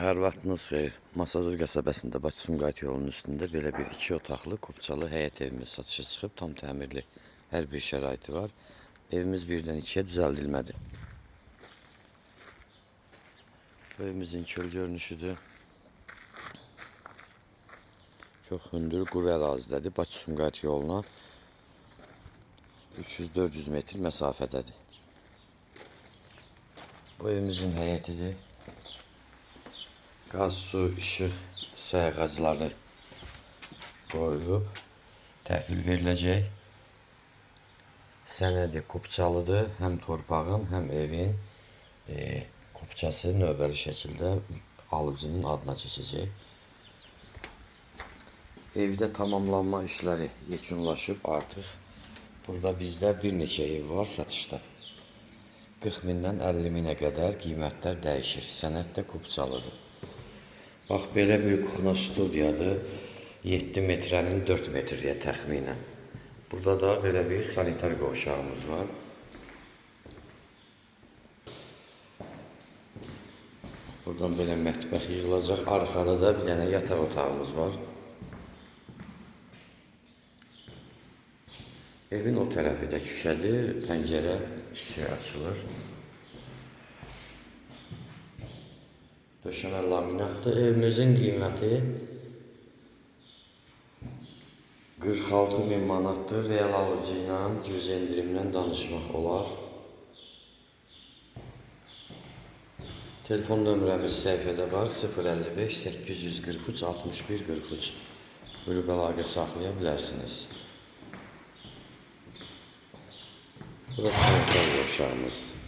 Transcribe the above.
Hər vaxtınız xeyir. Masazır qəsəbəsində Bakı-Sumqayıt yolunun üstündə belə bir 2 otaqlı, kupçalı həyət evimiz satışa çıxıb. Tam təmirli hər bir şəraiti var. Evimiz 1-dən 2-yə düzəldilmədi. Bu evimizin çöl görünüşüdür. Çox hündür quru ərazidədir. Bakı-Sumqayıt yoluna 300-400 metr məsafədədir. Bu evimizin həyətidir. Qaz, su, işıq, sayğacları qoyulub, təhvil veriləcək. Sənədi kupçalıdır. Həm torpağın, həm evin kupçası növbəli şəkildə alıcının adına keçəcək. Evdə tamamlanma işləri yekunlaşıb artıq. Burada bizdə bir neçə ev var satışda. 40 mindən 50 minə qədər qiymətlər dəyişir. Sənəd də kupçalıdır. Bax, belə bir kuxna studiyadır. 7 metrənin 4 metrəyə təxminən. Burada da belə bir sanitar qovşağımız var. Buradan belə mətbəx yığılacaq. Arxada da bir dənə yataq otağımız var. Evin o tərəfi də küçədir. Pəncərə küçəyə açılır. Döşəmə laminatdır. Evimizin qiyməti 46 min manatdır. Real alıcı ilə 100 endirimlə danışmaq olar. Telefon nömrəmiz səhifədə var. 055 843 61 43. Buyurub əlaqə saxlaya bilərsiniz. Burası sanitar qovşağımızdır.